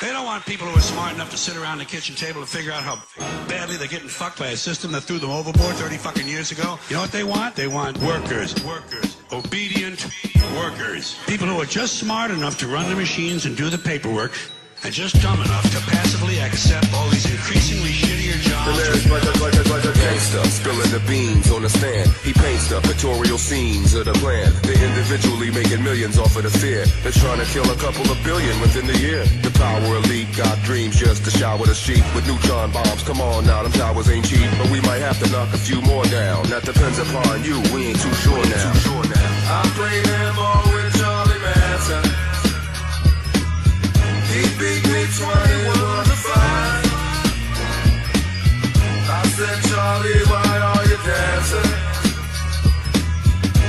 They don't want people who are smart enough to sit around the kitchen table and figure out how badly they're getting fucked by a system that threw them overboard 30 fucking years ago. You know what they want? They want workers, obedient workers. People who are just smart enough to run the machines and do the paperwork, and just dumb enough to passively accept all these increasingly shittier jobs. The lyrics like a gangster, spilling the beans on the stand. He paints the pictorial scenes of the plan. They individually making millions off of the fear. They're trying to kill a couple of billion within the year. The power elite got dreams just to shower the sheep with neutron bombs. Come on now, them towers ain't cheap, but we might have to knock a few more down. That depends upon you, we ain't too sure now. I play them all with Charlie Manson. He beat me 21-5. I said, Charlie, why are you dancing?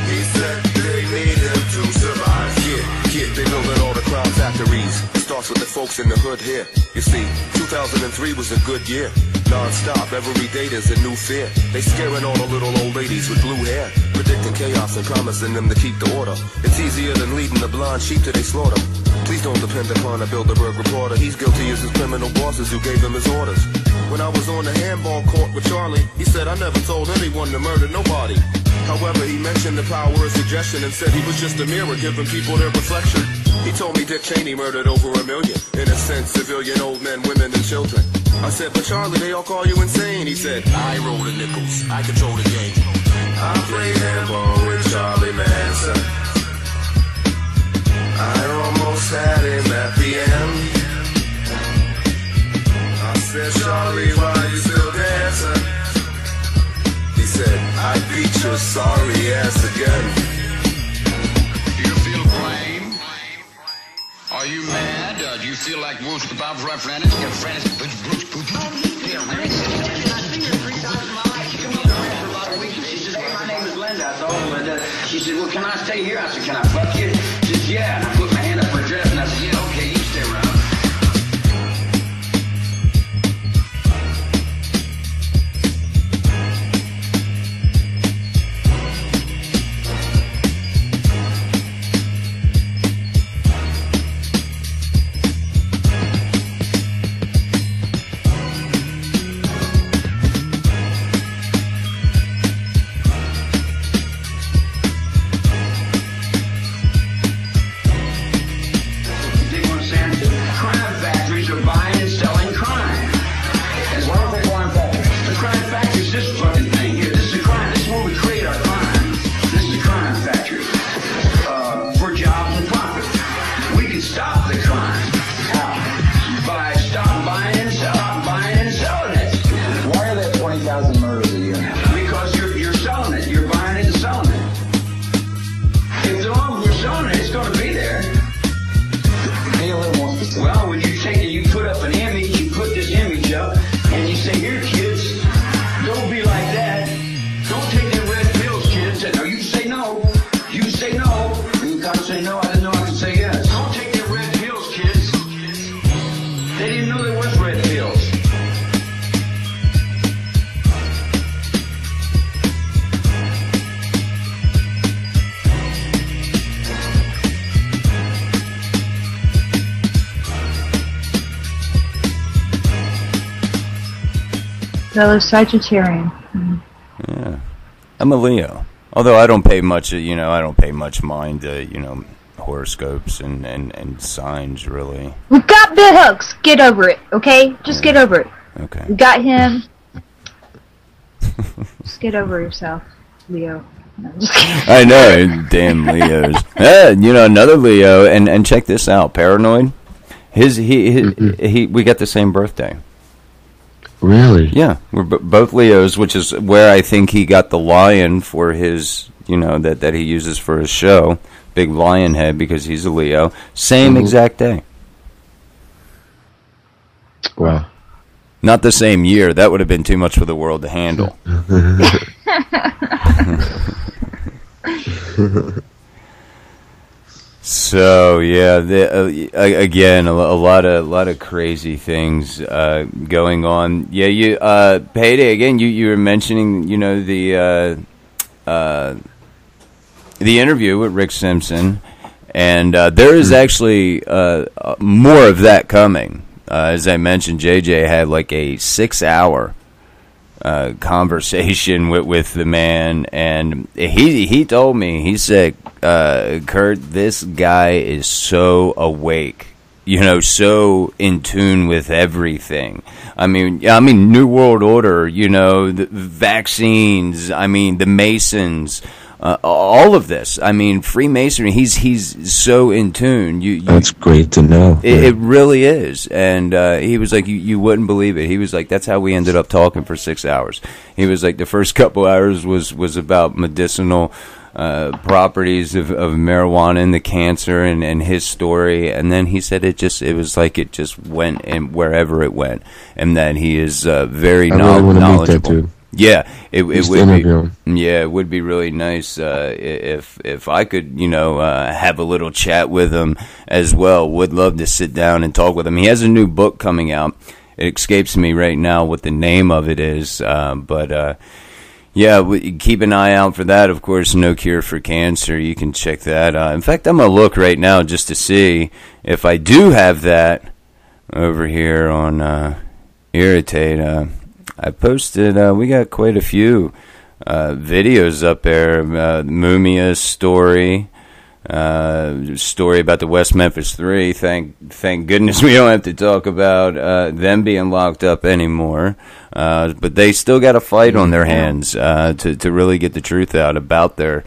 He said they need him to survive. Yeah, they building all the crime factories. Starts with the folks in the hood here. You see, 2003 was a good year. Non-stop, every day there's a new fear. They scaring all the little old ladies with blue hair, predicting chaos and promising them to keep the order. It's easier than leading the blind sheep to they slaughter. Please don't depend upon a Bilderberg reporter. He's guilty as his criminal bosses who gave him his orders. When I was on the handball court with Charlie, he said I never told anyone to murder nobody. However, he mentioned the power of suggestion and said he was just a mirror giving people their reflection. He told me Dick Cheney murdered over 1 million innocent civilian old men, women, and children. I said, but Charlie, they all call you insane. He said, I roll the nickels, I control the game. I play handball with Charlie Manson. I almost had him at the end. I said, Charlie, why you still dancing? He said, I beat your sorry ass again. Do you feel blame? Are you mad? Do you feel like Wolf the Bob's right friend? My name is Linda. I told Linda. She said, well, can I stay here? I said, can I fuck you? She said, yeah. And I put my hand up her dress and I said, yeah, okay, you stay around. Fellow Sagittarian. Yeah, I'm a Leo. Although I don't pay much, I don't pay much mind to, horoscopes and signs, really. We got Bill Hooks. Get over it, okay? Just get over it. Okay. We got him. Just get over yourself, Leo. No, just kidding. I know, damn Leos. Another Leo, and check this out, Paranoid. We got the same birthday. Really? Yeah, we're both Leos, which is where I think he got the lion for his, that he uses for his show. Big lion head because he's a Leo. Same exact day. Wow. Not the same year. That would have been too much for the world to handle. So yeah, again, a lot of crazy things going on. Yeah, you Payday again. You were mentioning the interview with Rick Simpson, And there is actually more of that coming. As I mentioned, JJ had like a 6-hour conversation with the man, and he told me, he said, Kurt, this guy is so awake, so in tune with everything. I mean, New World Order, the vaccines, the Masons, all of this. Freemasonry. He's so in tune. That's great to know. It really is. And he was like, you wouldn't believe it. He was like, that's how we ended up talking for 6 hours. He was like, the first couple hours was about medicinal properties of marijuana and the cancer and his story, and then he said it was like it just went and wherever it went, and that he is very knowledgeable. Yeah, it would be. Yeah, it would be really nice if I could, have a little chat with him as well. Would love to sit down and talk with him. He has a new book coming out. It escapes me right now what the name of it is, but keep an eye out for that. Of course, No Cure for Cancer. You can check that. In fact, I'm gonna look right now just to see if I do have that over here on Irritate. I posted, we got quite a few videos up there. Mumia's story about the West Memphis 3. Thank goodness we don't have to talk about them being locked up anymore. But they still got a fight on their hands to really get the truth out about their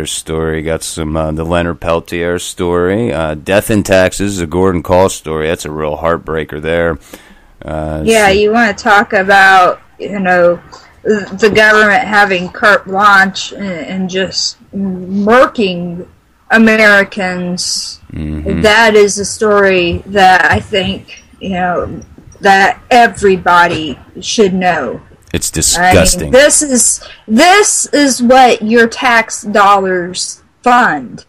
story. Got some the Leonard Peltier story, Death and Taxes, a Gordon Call story. That's a real heartbreaker there. You want to talk about, the government having carte blanche and just murking Americans. Mm-hmm. That is a story that I think, that everybody should know. It's disgusting. This is what your tax dollars fund.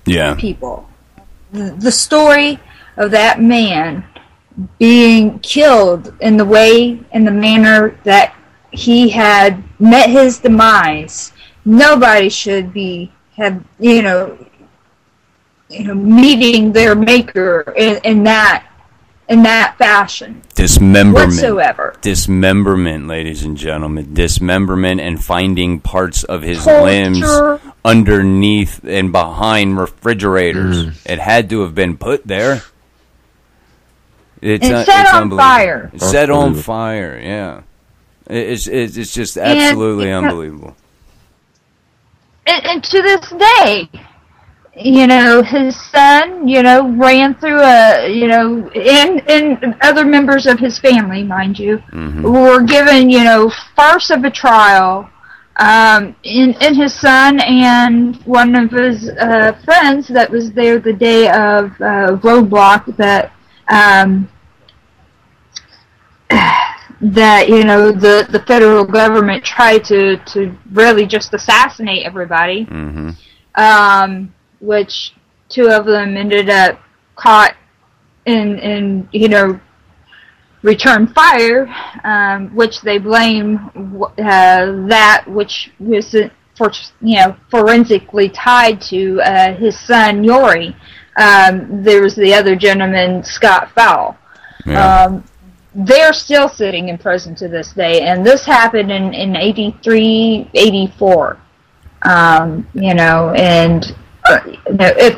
Yeah. People. The story of that man being killed in the manner that he had met his demise. Nobody should meeting their maker in that fashion. Dismemberment. Whatsoever. Dismemberment, ladies and gentlemen. Dismemberment and finding parts of his Torture. limbs underneath and behind refrigerators. It had to have been put there. It's set on fire. It's set on fire, yeah. It's just absolutely unbelievable. And to this day, his son, ran through and other members of his family, mind you, were given, farce of a trial, in his son and one of his friends that was there the day of roadblock that the federal government tried to really just assassinate everybody, which two of them ended up caught in return fire, which they blame that which was forensically tied to his son Yori. There was the other gentleman, Scott Fowle. Yeah. They're still sitting in prison to this day, and this happened in 83, 84. If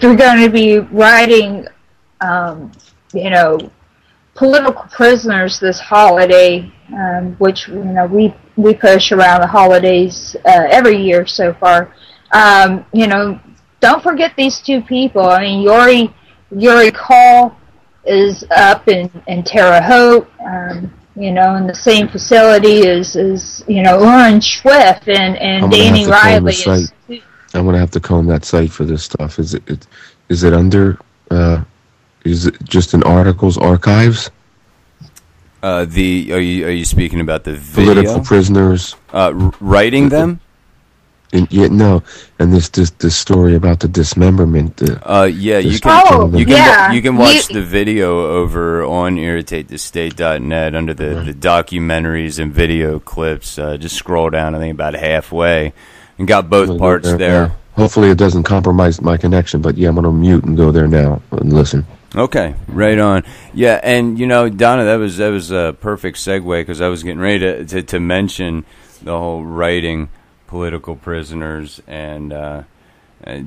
they're going to be writing, political prisoners this holiday, which we push around the holidays every year so far. Don't forget these two people. Yuri Call is up in Terre Haute, in the same facility as Lauren Swift and Danny Riley. I'm going to have to comb that site for this stuff. Is it under? Is it just in articles archives? Are you speaking about the video? Political prisoners writing them? And this story about the dismemberment. You can watch the video over on irritatethestate.net under the documentaries and video clips. Just scroll down, I think about halfway, and got both parts there. Hopefully it doesn't compromise my connection, but yeah, I'm going to mute and go there now and listen. Okay, right on. Yeah, and Donna, that was a perfect segue, because I was getting ready to mention the whole writing political prisoners, and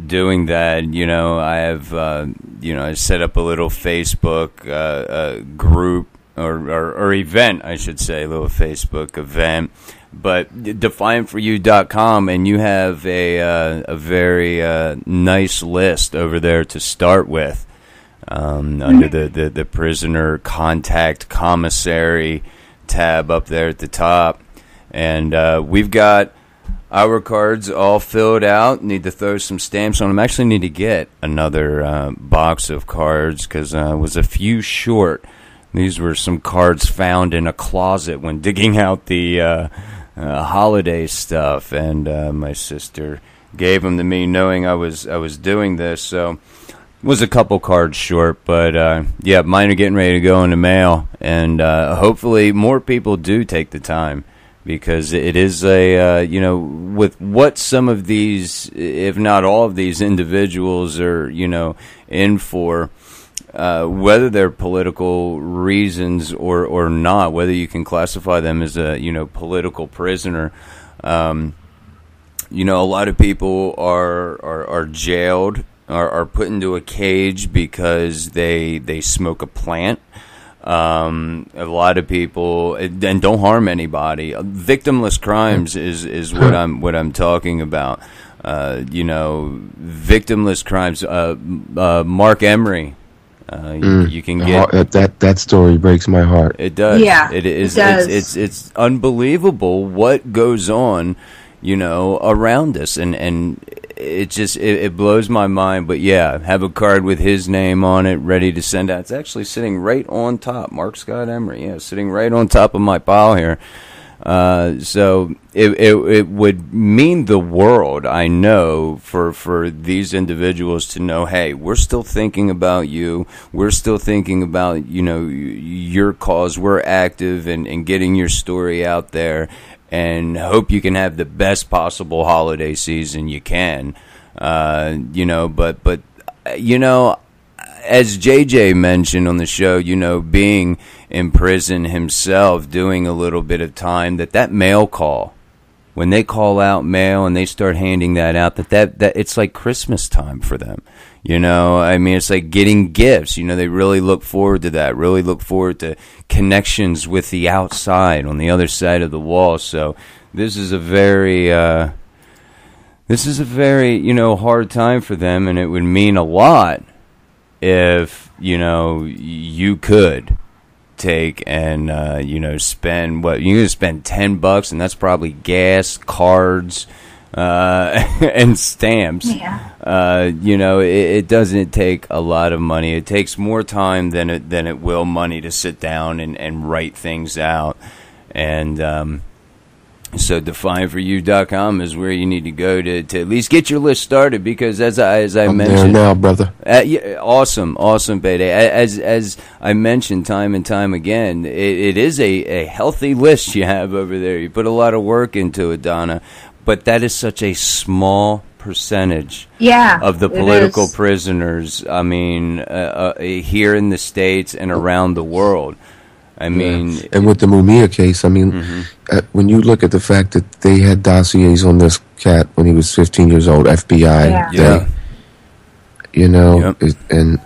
doing that. I have I set up a little Facebook group or event, I should say, a little Facebook event. But DefiantForYou.com, and you have a very nice list over there to start with. Under the prisoner contact commissary tab up there at the top. And we've got our cards all filled out. Need to throw some stamps on them. Actually need to get another box of cards, because I was a few short. These were some cards found in a closet when digging out the holiday stuff, and my sister gave them to me knowing I was doing this. So was a couple cards short, but yeah, mine are getting ready to go in the mail, and hopefully more people do take the time, because it is a with what some of these, if not all of these individuals are in for, whether they're political reasons or not, whether you can classify them as a political prisoner. A lot of people are jailed, are put into a cage because they smoke a plant. A lot of people, and don't harm anybody. Victimless crimes is what I'm talking about. Victimless crimes. Mark Emery. You can get that story breaks my heart. It does. Yeah, it is. It does. It's unbelievable what goes on, around us, and it blows my mind. But yeah, have a card with his name on it, ready to send out. It's actually sitting right on top. Mark Scott Emery, yeah, sitting right on top of my pile here. So it would mean the world, I know, for these individuals to know, hey, we're still thinking about you. We're still thinking about, your cause. We're active in getting your story out there, and hope you can have the best possible holiday season you can. But as JJ mentioned on the show, being in prison himself, doing a little bit of time, that mail call, when they call out mail and they start handing that out, that it's like Christmas time for them. It's like getting gifts. They really look forward to that, really look forward to connections with the outside, on the other side of the wall. So this is a very hard time for them, and it would mean a lot if you could take and spend what you're gonna spend $10, and that's probably gas, cards, and stamps. Yeah. It doesn't take a lot of money. It takes more time than it will money to sit down and write things out. And so DefiantForYou.com is where you need to go to at least get your list started, because as I I'm mentioned there now, brother. Yeah, awesome Payday. As I mentioned time and time again, it is a healthy list you have over there. You put a lot of work into it, Donna, but that is such a small percentage of the political prisoners. I mean, here in the States and around the world. I mean, and with the Mumia case, I mean, when you look at the fact that they had dossiers on this cat when he was 15 years old, FBI, and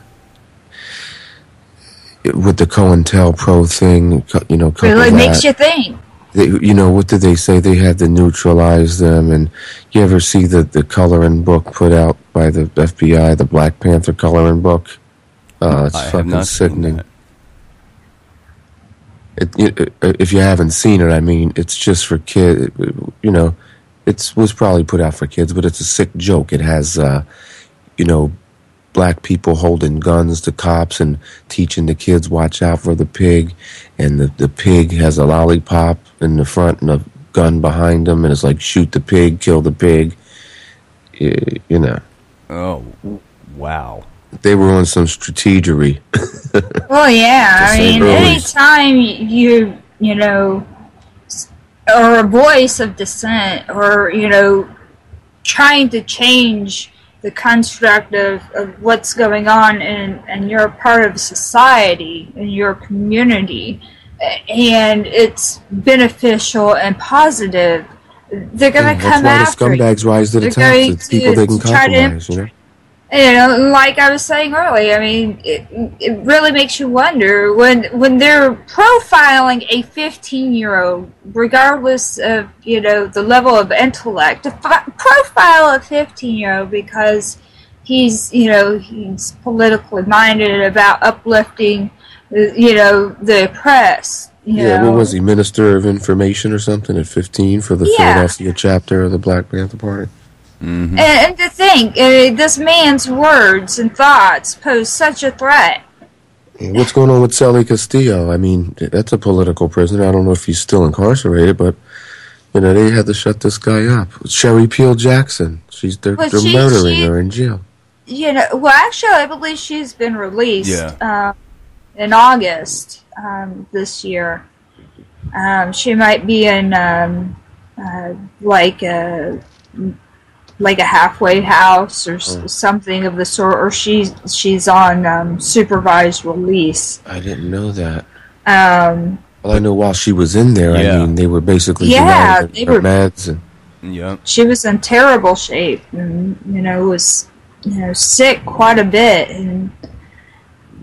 with the COINTELPRO thing, it really makes you think. What did they say? They had to neutralize them, and you ever see the coloring book put out by the FBI, the Black Panther coloring book? It's fucking sickening. If you haven't seen it, I mean, it's just for kids. It was probably put out for kids, but it's a sick joke. It has, black people holding guns to cops and teaching the kids watch out for the pig, and the pig has a lollipop in the front and a gun behind him, and it's like, shoot the pig, kill the pig. Oh, wow. They were on some strategery. Well, yeah. I mean, anytime you are a voice of dissent, or trying to change the construct of what's going on, and you're a part of society and your community, and it's beneficial and positive, they're going to come after you. That's why the scumbags rise to the top. It's people they can compromise, you know? You know, like I was saying earlier, I mean, it really makes you wonder when they're profiling a 15-year-old, regardless of, you know, the level of intellect, to profile a 15-year-old because he's, you know, he's politically minded about uplifting, you know, the oppressed. Yeah, what was he, Minister of Information or something at 15 for the Philadelphia chapter of the Black Panther Party? Mm-hmm. And to think, this man's words and thoughts pose such a threat. What's going on with Sally Castillo? I mean, that's a political prisoner. I don't know if he's still incarcerated, but, you know, they had to shut this guy up. Sherry Peel Jackson. They're murdering her in jail. You know, well, actually, I believe she's been released in August this year. She might be in like a halfway house or something of the sort, or she's on supervised release. I didn't know that. Well, I know while she was in there, I mean, they were basically they were meds, and she was in terrible shape, and you know was sick quite a bit, and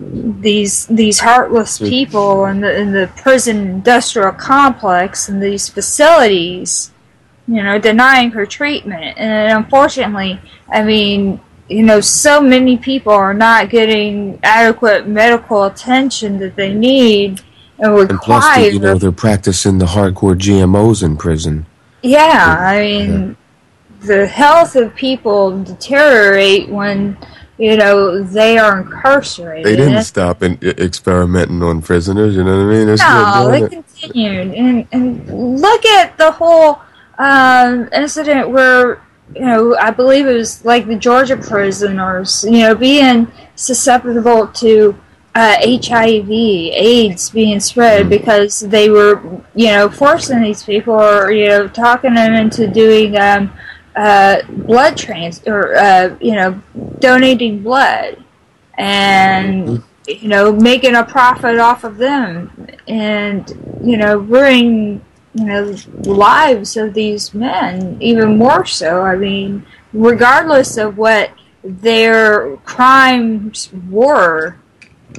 these heartless people in the prison industrial complex and these facilities, you know, denying her treatment. And unfortunately, I mean, you know, so many people are not getting adequate medical attention that they need and require. And plus, you know, they're practicing the hardcore GMOs in prison. Yeah, I mean, the health of people deteriorate when, you know, they are incarcerated. They didn't stop experimenting on prisoners, you know what I mean? No, they continued. And look at the whole incident where, you know, I believe it was like the Georgia prisoners, you know, being susceptible to HIV, AIDS being spread because they were, you know, forcing these people or, you know, talking them into doing blood you know, donating blood and, you know, making a profit off of them and, you know, ruining, you know, lives of these men even more so. I mean, regardless of what their crimes were,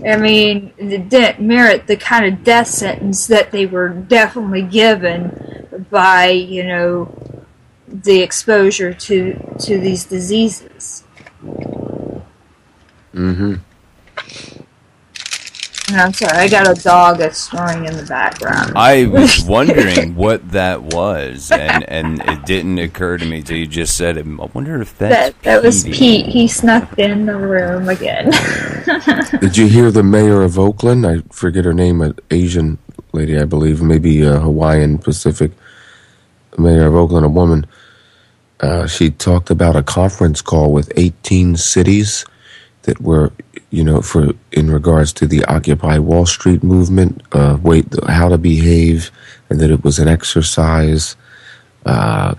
I mean, it didn't merit the kind of death sentence that they were definitely given by, you know, the exposure to these diseases. Mm-hmm. And I'm sorry, I got a dog that's snoring in the background. I was wondering what that was, and it didn't occur to me till you just said it. I wonder if that was Pete. He snuck in the room again. Did you hear the mayor of Oakland? I forget her name, an Asian lady, I believe, maybe a Hawaiian Pacific mayor of Oakland, a woman. She talked about a conference call with 18 cities that were, you know, in regards to the Occupy Wall Street movement, how to behave, and that it was an exercise. You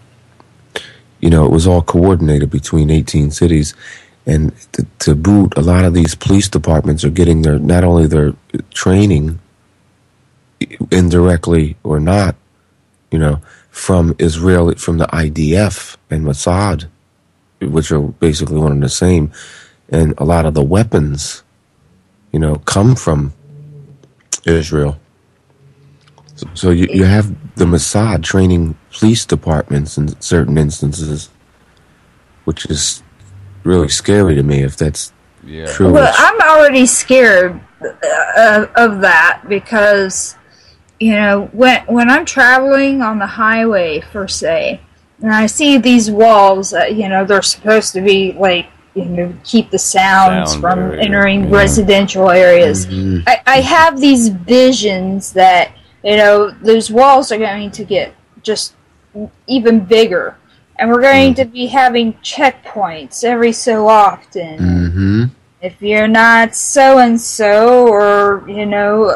know, it was all coordinated between 18 cities. And to boot, a lot of these police departments are getting not only their training, indirectly or not, you know, from the IDF and Mossad, which are basically one and the same. And a lot of the weapons, you know, come from Israel. So you have the Mossad training police departments in certain instances, which is really scary to me if that's true. Well, I'm already scared of that because, you know, when I'm traveling on the highway, per se, and I see these walls that, you know, they're supposed to be like, you know, keep the sounds from entering residential areas. Mm-hmm. I have these visions that, you know, those walls are going to get just even bigger. And we're going to be having checkpoints every so often. Mm-hmm. If you're not so-and-so or, you know,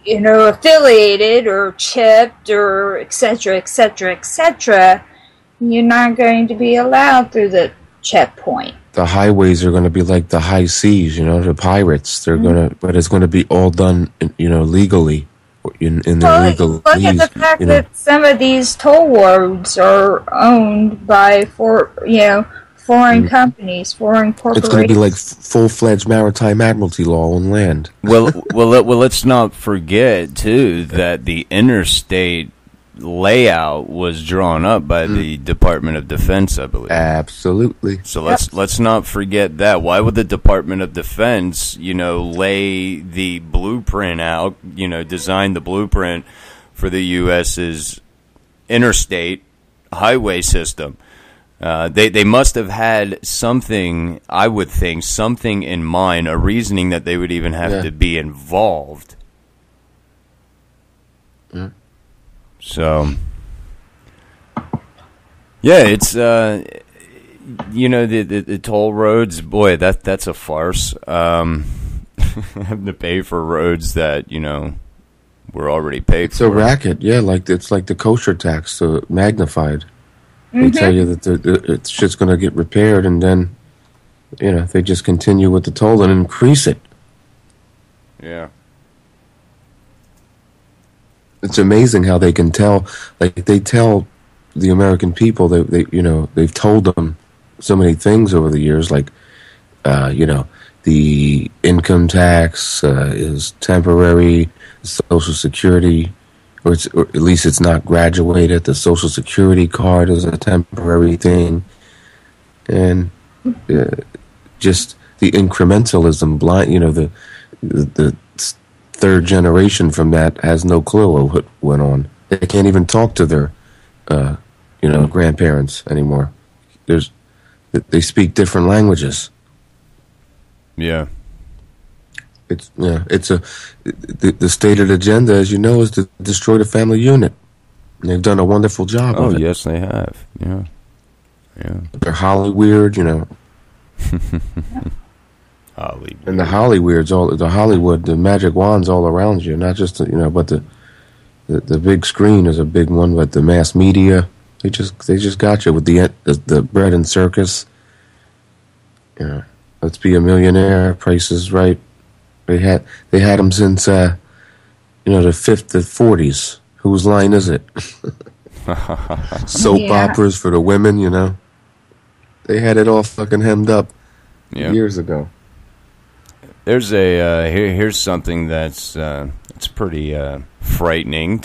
affiliated or chipped or et cetera, you're not going to be allowed through the checkpoint. The highways are going to be like the high seas, the pirates. They're but it's going to be all done, legally. In the legal. Look at the fact that some of these toll roads are owned by foreign companies, foreign corporations. It's going to be like full-fledged maritime admiralty law on land. Well, let's not forget too that the interstate layout was drawn up by the Department of Defense, I believe. Absolutely. So let's not forget that. Why would the Department of Defense, lay the blueprint out, design the blueprint for the U.S.'s interstate highway system? They must have had something, I would think, something in mind, a reasoning that they would even have to be involved. Yeah. So, yeah, it's the toll roads. Boy, that's a farce. Having to pay for roads that were already paid. It's for. a racket, yeah. It's like the kosher tax, magnified. They tell you that shit's going to get repaired, and then they just continue with the toll and increase it. Yeah. It's amazing how they can tell. Like they tell the American people they've told them so many things over the years. Like the income tax is temporary, Social Security, or at least it's not graduated. The Social Security card is a temporary thing, and just the incrementalism. The third generation from that has no clue of what went on. They can't even talk to their, grandparents anymore. They speak different languages. Yeah. The stated agenda, as you know, is to destroy the family unit. And they've done a wonderful job of it. Oh, yes, they have. Yeah. Yeah. They're Hollyweird, Hollywood. And the Hollywood, the magic wands all around you, not just but the big screen is a big one, but the mass media, they just got you with the bread and circus. Let's Be a Millionaire, Price is Right. They had them since the 40s. Whose line is it? Soap operas for the women, They had it all fucking hemmed up years ago. There's here's something that's it's pretty frightening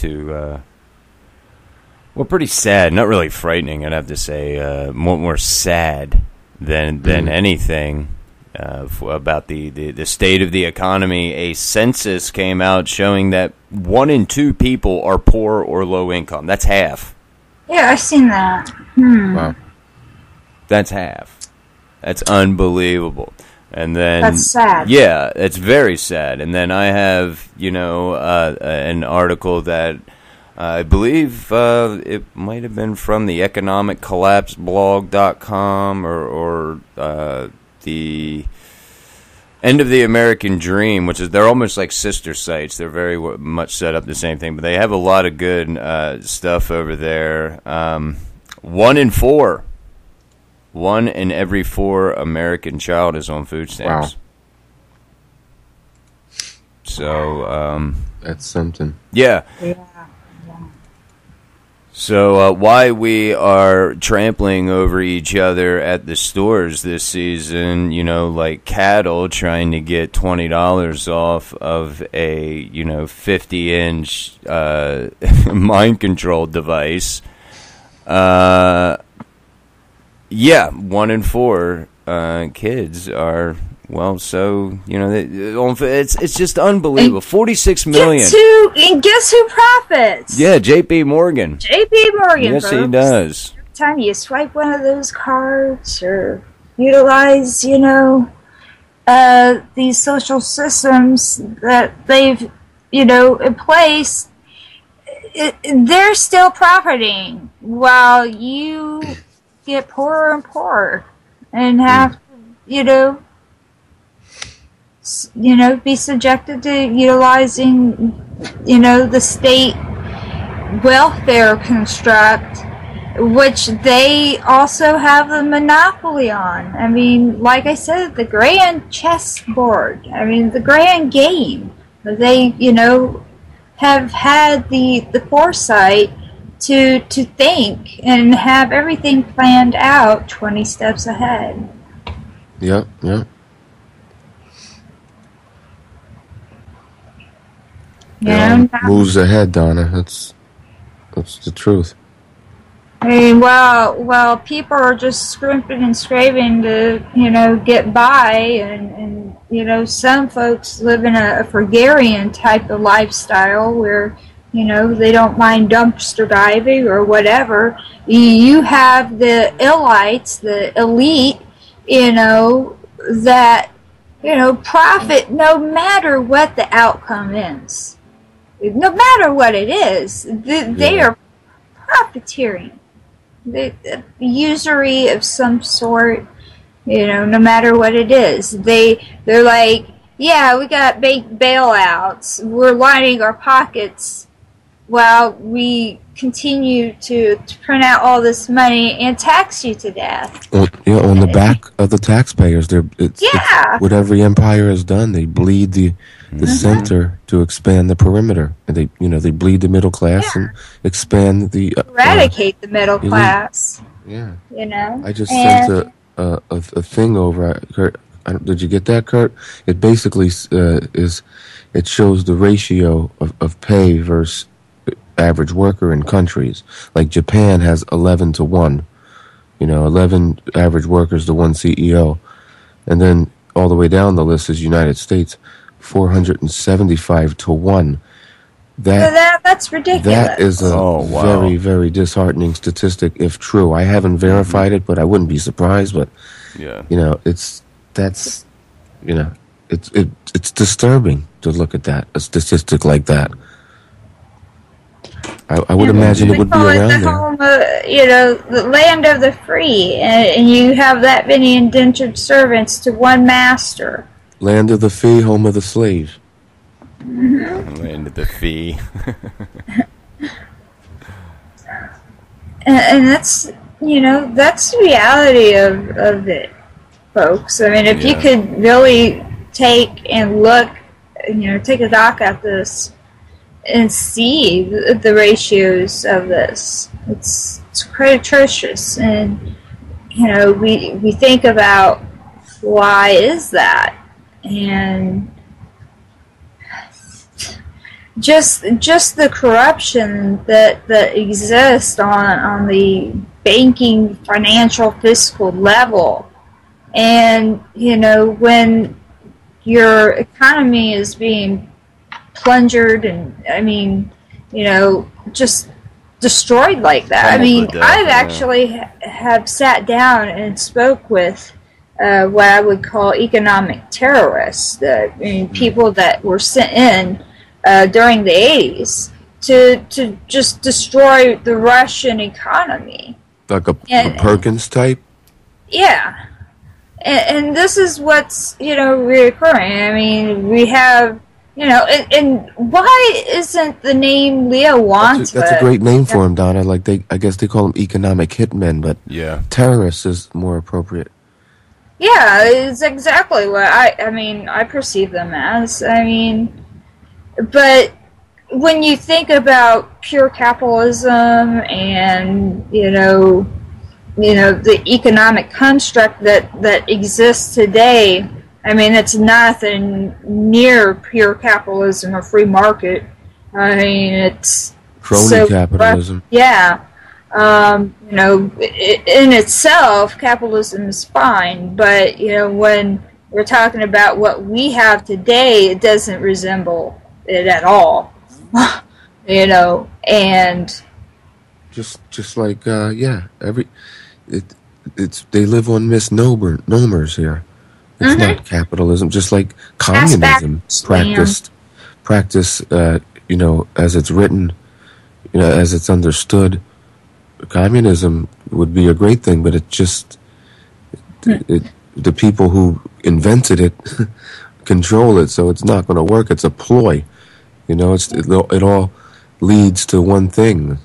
pretty sad. Not really frightening, I'd have to say. More sad than anything about the state of the economy. A census came out showing that 1 in 2 people are poor or low income. That's half. Yeah, I've seen that. Wow. That's half. That's unbelievable. And then that's sad. Yeah, it's very sad. And then I have, an article that I believe it might have been from the economiccollapseblog.com or the End of the American Dream, which is, they're almost like sister sites. They're very much set up the same thing, but they have a lot of good stuff over there. 1 in 4. 1 in every 4 American child is on food stamps. Wow. So, that's something. Yeah. So, why we are trampling over each other at the stores this season, like cattle, trying to get $20 off of a, 50-inch mind control device. 1 in 4 kids are, it's just unbelievable. 46 million. Guess who profits? Yeah, J.P. Morgan. J.P. Morgan, yes, folks. He does. Every time you swipe one of those cards or utilize, these social systems that they've, in place, they're still profiting while you get poorer and poorer and have be subjected to utilizing the state welfare construct which they also have the monopoly on. I mean, like I said, the grand chessboard. I mean, the grand game. They, have had the foresight to think and have everything planned out 20 steps ahead. Yep. Moves ahead, Donna. That's the truth. I mean, well, people are just scrimping and scraping to, get by, and some folks live in a frugarian type of lifestyle where, they don't mind dumpster diving or whatever. You have the elites, the elite, that, profit no matter what the outcome is. No matter what it is, they are profiteering. The usury of some sort, no matter what it is. They're like, yeah, we got bailouts. We're lining our pockets while we continue to print out all this money and tax you to death. On the back of the taxpayers. It's what every empire has done. They bleed the center to expand the perimeter, and they bleed the middle class and expand the eradicate the middle class. Yeah, I just sent a thing over. Kurt, did you get that, Kurt? It basically it shows the ratio of pay versus average worker in countries. Like Japan has 11 to 1. 11 average workers to 1 CEO, and then all the way down the list is United States. 475 to 1. That's ridiculous. That is a very, very disheartening statistic if true. I haven't verified it, but I wouldn't be surprised. But it's disturbing to look at that, a statistic like that. I would imagine it would be around there. The land of the free, and you have that many indentured servants to one master. Land of the free, home of the slave. Mm-hmm. Land of the fee. and that's the reality of it, folks. I mean, if you could really take and look, take a doc at this and see the ratios of this, it's quite atrocious. And we think about why is that. And just the corruption that exists on the banking, financial, fiscal level, and when your economy is being plundered and just destroyed like that. I've actually have sat down and spoke with what I would call economic terrorists, people that were sent in during the 80s to just destroy the Russian economy. Like a Perkins type? Yeah. And this is what's, reoccurring. I mean, we have, and why isn't the name Leo Wants? That's a great name for him, Donna. Like I guess they call them economic hitmen, but terrorists is more appropriate. Yeah, it's exactly what I perceive them as. But when you think about pure capitalism and, the economic construct that exists today, it's nothing near pure capitalism or free market. It's crony capitalism. Yeah. In itself, capitalism is fine, but, when we're talking about what we have today, it doesn't resemble it at all. And just like they live on misnomers here. It's not capitalism, just like communism practice as it's written, as it's understood. Communism would be a great thing, but the people who invented it control it, so it's not going to work. It's a ploy, it all leads to one thing,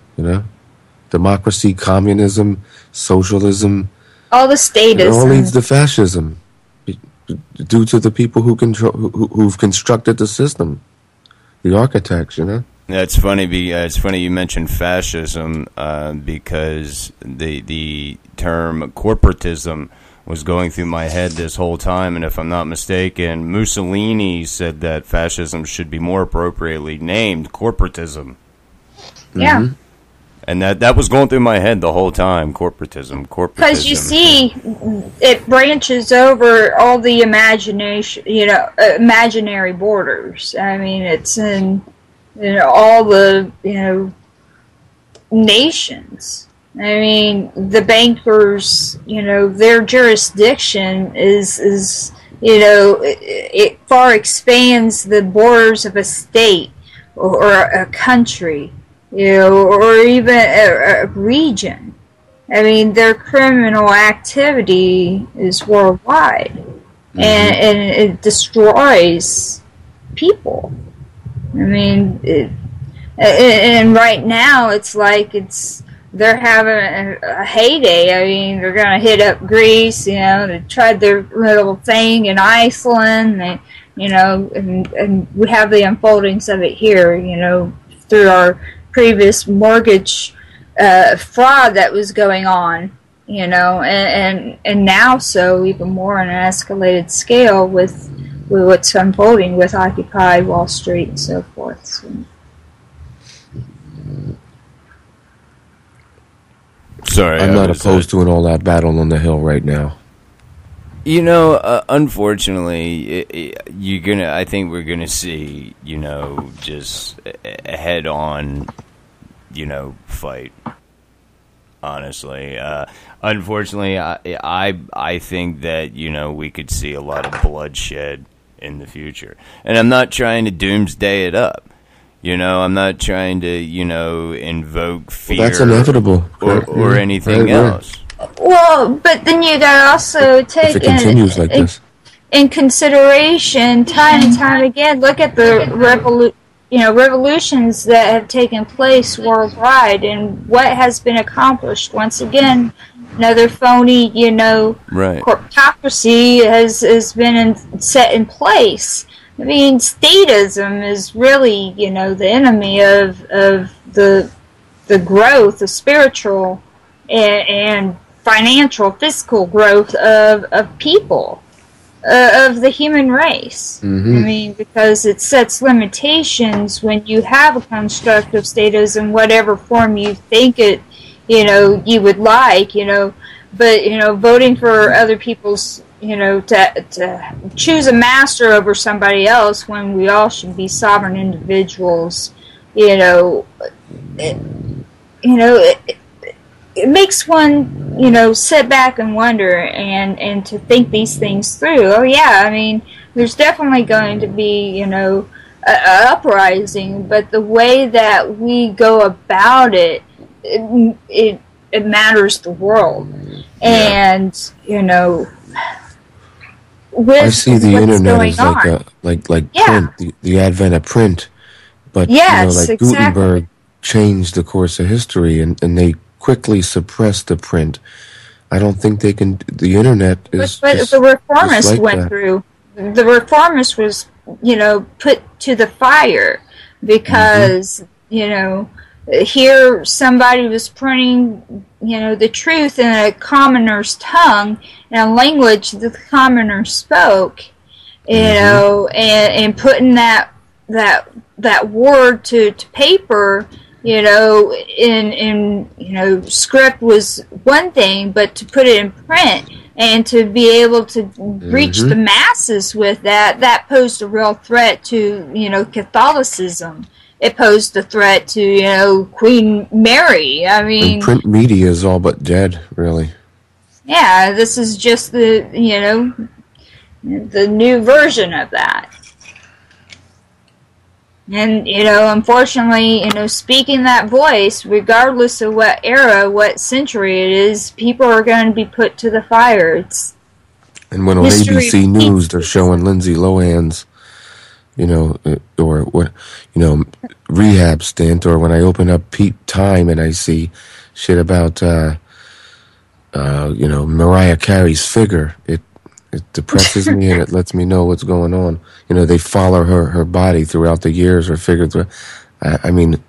democracy, communism, socialism. All the statism. It all leads to fascism, due to the people who've constructed the system, the architects. Yeah, it's funny. It's funny you mentioned fascism because the term corporatism was going through my head this whole time, and if I'm not mistaken, Mussolini said that fascism should be more appropriately named corporatism. Yeah. Mm-hmm. And that was going through my head the whole time, corporatism. Because you see, it branches over all the imagination, imaginary borders. I mean, it's in all the, nations. I mean, the bankers, their jurisdiction is it far expands the borders of a state or a country. Or even a region. I mean, their criminal activity is worldwide, and it destroys people. I mean, and right now it's like they're having a heyday. I mean, they're going to hit up Greece. They tried their little thing in Iceland. And we have the unfoldings of it here. Through our previous mortgage fraud that was going on, and now so even more on an escalated scale with what's unfolding with Occupy Wall Street and so forth. So. Sorry, I'm not opposed to an all-out battle on the Hill right now. Unfortunately, I think we're gonna see, just a head-on, fight. Honestly, unfortunately, I think that we could see a lot of bloodshed in the future, and I'm not trying to doomsday it up. I'm not trying to invoke fear. Well, that's inevitable, or anything else. Well, but then you gotta also take in consideration time and time again. Look at the revolutions that have taken place worldwide, and what has been accomplished. Once again, another phony, corporatocracy has been set in place. I mean, statism is really, the enemy of the growth, the spiritual and financial, fiscal growth of people, of the human race. Mm-hmm. I mean, because it sets limitations when you have a construct of statism, whatever form you think it, you would like, but, voting for other people's, to choose a master over somebody else when we all should be sovereign individuals, it makes one, sit back and wonder and to think these things through. Oh, yeah, I mean, there's definitely going to be, a uprising, but the way that we go about it matters the world. And, with I see the internet as like print, the advent of print. But, exactly. Gutenberg changed the course of history, and they quickly suppressed the print. I don't think they can. The internet is. But the reformist went through. The reformist was, put to the fire because here somebody was printing, the truth in a commoner's tongue, in a language that the commoner spoke, and putting that word to paper. In script was one thing, but to put it in print and to be able to reach the masses with that posed a real threat to, Catholicism. It posed a threat to, Queen Mary. I mean, and print media is all but dead, really. Yeah, this is just the new version of that. And, unfortunately, speaking that voice, regardless of what era, what century it is, people are going to be put to the fire. And when on ABC News they're showing Lindsay Lohan's, rehab stint, or when I open up Time and I see shit about Mariah Carey's figure. It depresses me and it lets me know what's going on. They follow her body throughout the years, her figure. I mean,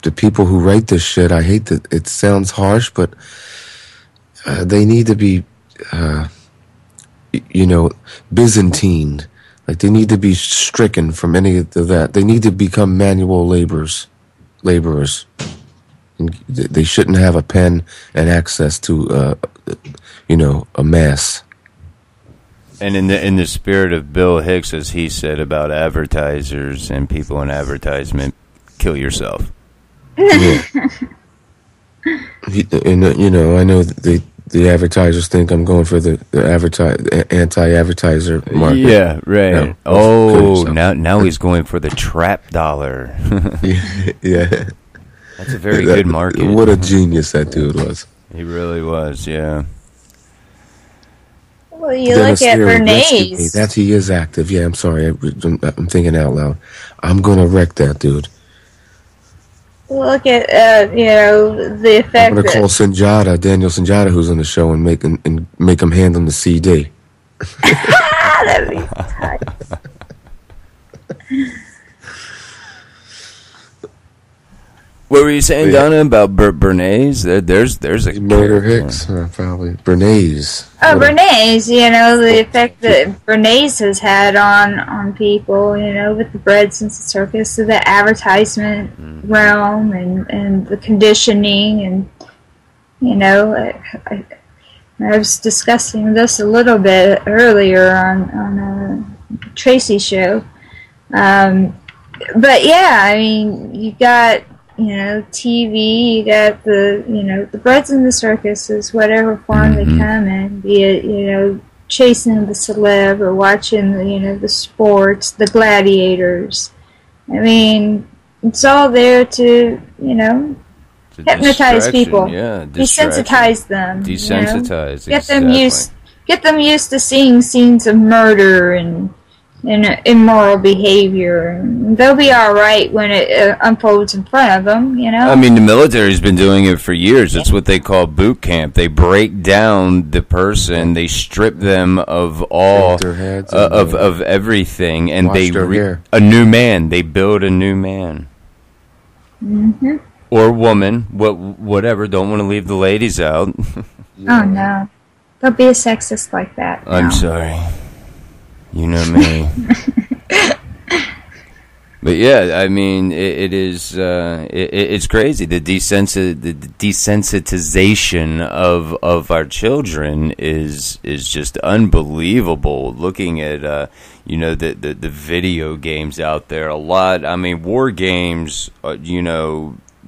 the people who write this shit, I hate that it sounds harsh, but they need to be, Byzantine. Like, they need to be stricken from any of that. They need to become manual laborers. And they shouldn't have a pen and access to, a mass. And in the spirit of Bill Hicks, as he said about advertisers and people in advertisement, kill yourself. Yeah. And I know that the advertisers think I'm going for the anti-advertiser market. Yeah, right. Now he's going for the trap dollar. Yeah. That's a very good market. What a genius that dude was. He really was, yeah. Well, you look at Bernays. That he is active. Yeah, I'm sorry. I'm thinking out loud. I'm going to wreck that dude. Look at, the effect. I'm going to call Daniel Sinjata, who's on the show, and make him hand him the CD. That'd be tight. What were you saying, Donna, about Bernays? There's a Murder Hicks, probably. Bernays. Oh, Bernays, the effect that Bernays has had on people, with the breads and the circus, so the advertisement realm and the conditioning, and, I was discussing this a little bit earlier on Tracy's show. But yeah, I mean, you got, TV, you got the breads and the circuses, whatever form they come in, be it, chasing the celeb or watching the sports, the gladiators. I mean, it's all there to, hypnotize people. Yeah, desensitize them. Desensitize, get them used to seeing scenes of murder and immoral behavior, and they'll be all right when it unfolds in front of them. I mean, the military's been doing it for years. It's what they call boot camp. They break down the person, they strip them of all of everything, and they a new man. They build a new man, or woman, whatever. Don't want to leave the ladies out. Oh no, don't be a sexist like that. No. I'm sorry. You know me. But yeah, I mean, it is. It's crazy. The desensitization of our children is just unbelievable. Looking at the video games out there, a lot. I mean, war games.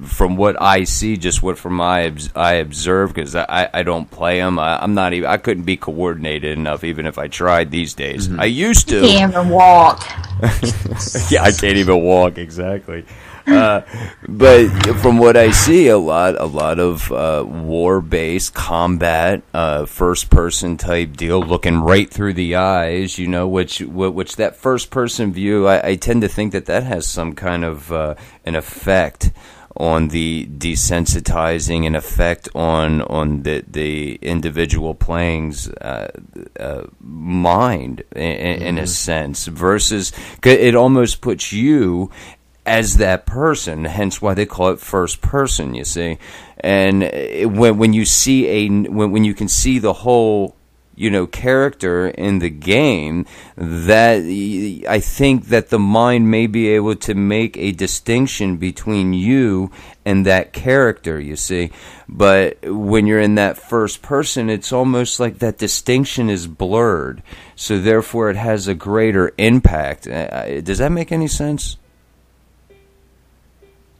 From what I see, just what from I observe, because I don't play them. I'm not even. I couldn't be coordinated enough, even if I tried these days. I used to. You can't even walk. Yeah, I can't even walk exactly. But from what I see, a lot of war-based combat, first-person type deal, looking right through the eyes. Which that first-person view, I tend to think that has some kind of an effect on the desensitizing, an effect on the individual playing's mind in a sense, versus it almost puts you as that person, hence why they call it first person, you see. And when you see when you can see the whole character in the game, that I think that the mind may be able to make a distinction between you and that character, you see. But when you're in that first person, it's almost like that distinction is blurred. So therefore it has a greater impact. Does that make any sense?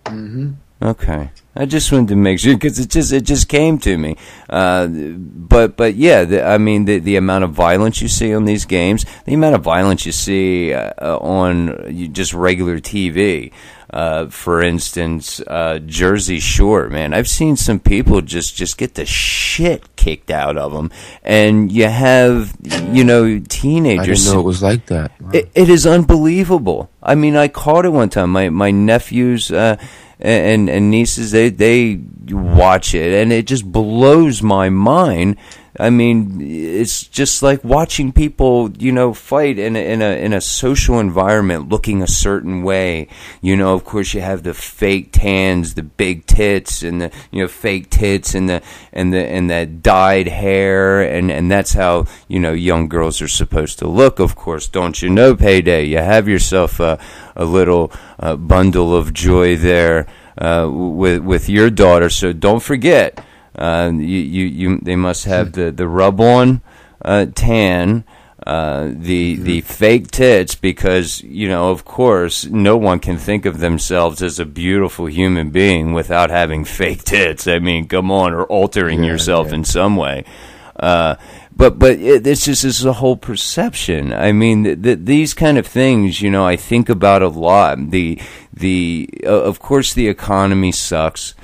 Mm-hmm. Okay, I just wanted to make sure, because it just came to me. But yeah, I mean the amount of violence you see on these games, the amount of violence you see on just regular TV. For instance, Jersey Shore, man, I've seen some people just get the shit kicked out of them, and you have teenagers. I didn't know it was like that. Wow. It is unbelievable. I mean, I caught it one time. My nephews. and nieces, they watch it, and it just blows my mind. I mean, it's just like watching people, fight in a social environment, looking a certain way. Of course, you have the fake tans, the big tits, and the fake tits, and that dyed hair, and that's how young girls are supposed to look. Of course, don't you know, Payday? You have yourself a little bundle of joy there with your daughter. So don't forget. They must have the rub-on tan, the fake tits, because of course no one can think of themselves as a beautiful human being without having fake tits. I mean, come on, or altering yourself in some way. But it's a whole perception. I mean, these kind of things, I think about a lot. Of course, the economy sucks.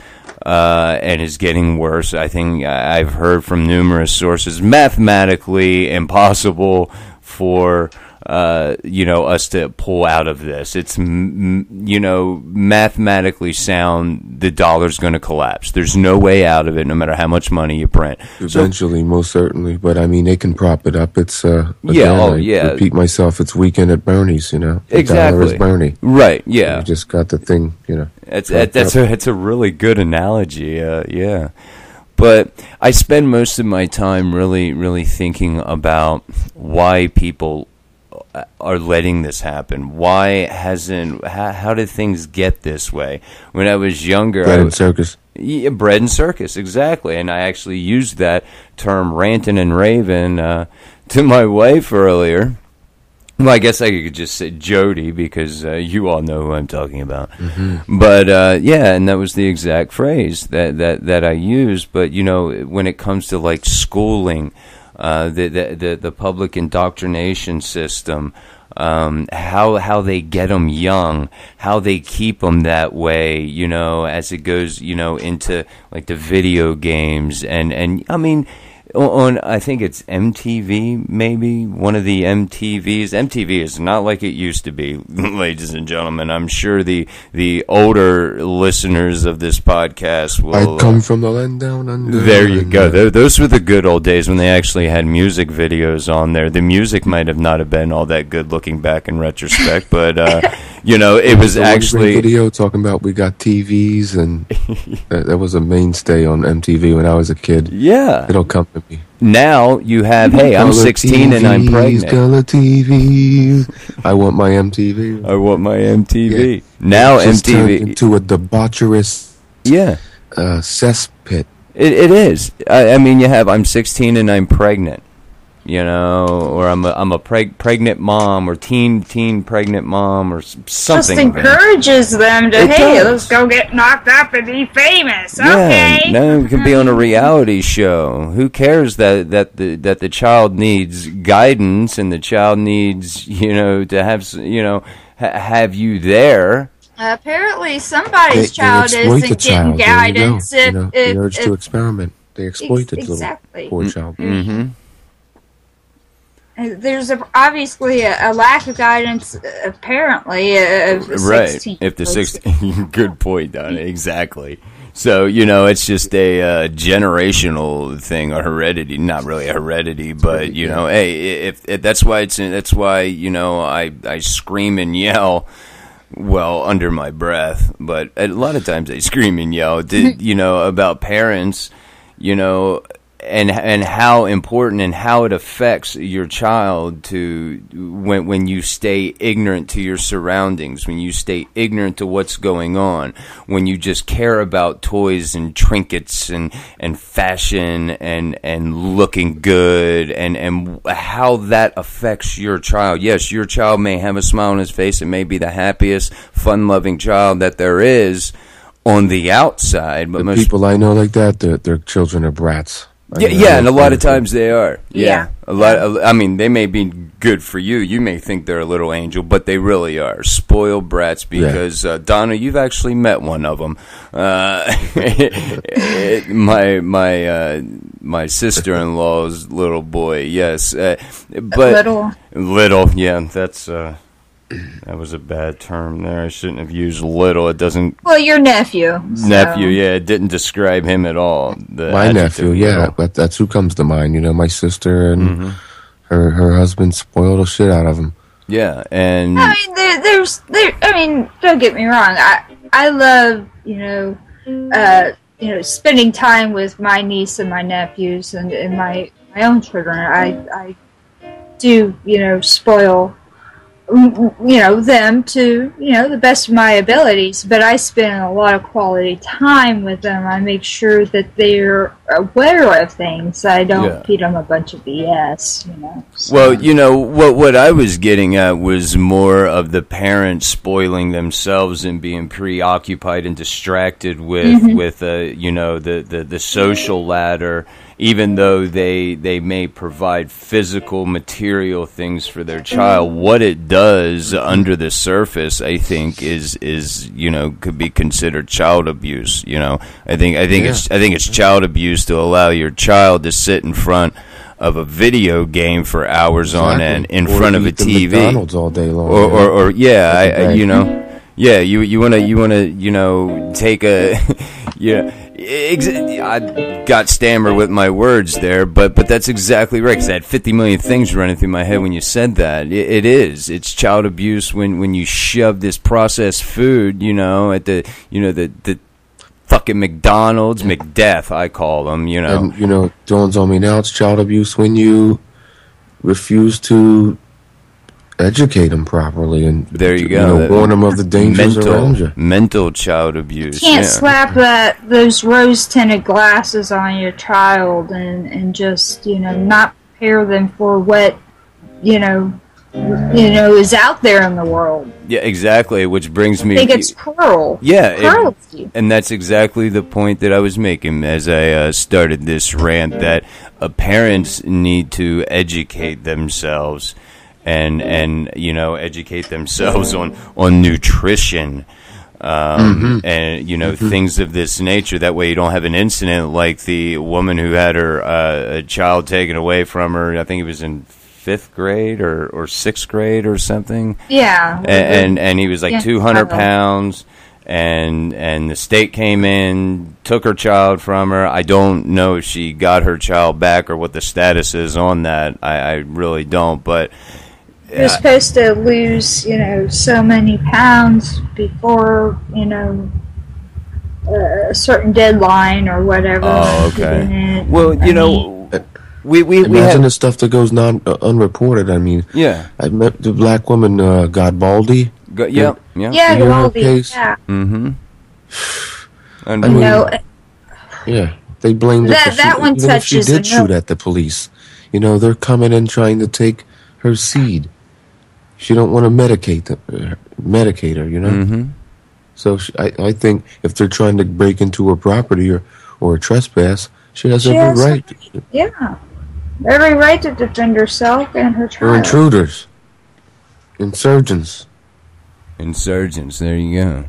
And is getting worse. I think I've heard from numerous sources, mathematically impossible for us to pull out of this. It's mathematically sound. The dollar's going to collapse. There's no way out of it, no matter how much money you print. Eventually, most certainly. But I mean, they can prop it up. It's I repeat myself. It's Weekend at Bernie's. Exactly. $1 is Bernie. Right. Yeah. You just got the thing. It's a really good analogy. Yeah. But I spend most of my time really, really thinking about why people are letting this happen. How did things get this way? When I was younger, bread and circus. Yeah, bread and circus, exactly. And I actually used that term, ranting and raving, to my wife earlier. Well, I guess I could just say Jody, because you all know who I'm talking about. Mm-hmm. But and that was the exact phrase that I used. But when it comes to like schooling, the public indoctrination system, how they get them young, how they keep them that way, as it goes, into like the video games, and I mean. On I think it's MTV, maybe one of the MTVs. MTV is not like it used to be, ladies and gentlemen. I'm sure the older listeners of this podcast will. I come from the land down under. There you go. Those were the good old days when they actually had music videos on there. The music might have not have been all that good looking back in retrospect, but it was actually video talking about we got TVs, and that was a mainstay on MTV when I was a kid. Yeah, it'll come to me. Now you have, hey, I'm 16 and I'm pregnant. Color TV. I want my MTV. I want my MTV. Yeah. Now it's MTV turned into a debaucherous cesspit. It is. I mean, you have I'm 16 and I'm pregnant. Or I'm a pregnant mom, or teen pregnant mom, or something. Just encourages them to, let's go get knocked up and be famous. Yeah, okay. Now we can be on a reality show. Who cares that the child needs guidance, and the child needs to have have you there. Apparently, somebody's child isn't getting guidance. The urge to experiment. They exploit it. Exactly. Poor child. Mm-hmm. There's obviously a lack of guidance, apparently, of 16. Right. If the 16, good point, Donna. Exactly. So it's just a generational thing, a heredity. Not really a heredity, but hey, if that's why I scream and yell. Well, under my breath, but a lot of times I scream and yell. About parents, and how important and how it affects your child to when you stay ignorant to your surroundings, when you stay ignorant to what's going on, when you just care about toys and trinkets and fashion and looking good, and how that affects your child. Yes, your child may have a smile on his face and may be the happiest, fun-loving child that there is on the outside, but most people I know like that, their children are brats. Yeah, and a lot of times they are. Yeah, a lot. I mean, they may be good for you. You may think they're a little angel, but they really are spoiled brats. Because Donna, you've actually met one of them. My sister-in-law's little boy. Yes, but little. Yeah, that's. That was a bad term there. I shouldn't have used little. It doesn't... Well, your nephew. Nephew, yeah. It didn't describe him at all. My nephew, yeah. But that's who comes to mind. You know, my sister and her husband spoiled the shit out of him. Yeah, and... I mean, don't get me wrong. I love, spending time with my niece and my nephews and my own children. I do, spoil... them to, the best of my abilities, but I spend a lot of quality time with them. I make sure that they're aware of things. I don't feed them a bunch of BS, So. Well, what I was getting at was more of the parents spoiling themselves and being preoccupied and distracted with the social ladder, even though they may provide physical, material things for their child. What it does under the surface, I think, is could be considered child abuse. I think it's child abuse to allow your child to sit in front of a video game for hours on end in front of a TV, McDonald's all day long, you want to take a I got stammer with my words there, but that's exactly right, because I had 50 million things running through my head when you said that. It's child abuse when you shove this processed food, at the fucking McDonald's, McDeath, I call them, And, dawns on me now, it's child abuse when you refuse to educate them properly and there you go. Warn them of the dangers around you. Mental child abuse. You can't slap those rose-tinted glasses on your child and just not prepare them for what is out there in the world. Yeah, exactly. Which brings me. I think it's cruel. Yeah, and that's exactly the point that I was making as I started this rant. That parents need to educate themselves. And educate themselves on nutrition, and things of this nature. That way, you don't have an incident like the woman who had her a child taken away from her. I think it was in 5th grade or 6th grade or something. Yeah, and he was like 200 pounds. And the state came in, took her child from her. I don't know if she got her child back or what the status is on that. I really don't, but. You're supposed to lose, so many pounds before, a certain deadline or whatever. Oh, okay. Well, we imagine the stuff that goes unreported. I mean, I met the black woman, Godbaldi. Yeah, Godbaldi. Yeah. Mm-hmm. They blamed that one even touches. If she did shoot at the police, they're coming in trying to take her seed. She don't want to medicate her, Mm-hmm. So I think if they're trying to break into her property or a trespass, she has every right. Every right to defend herself and her child. They're intruders. Insurgents. There you go.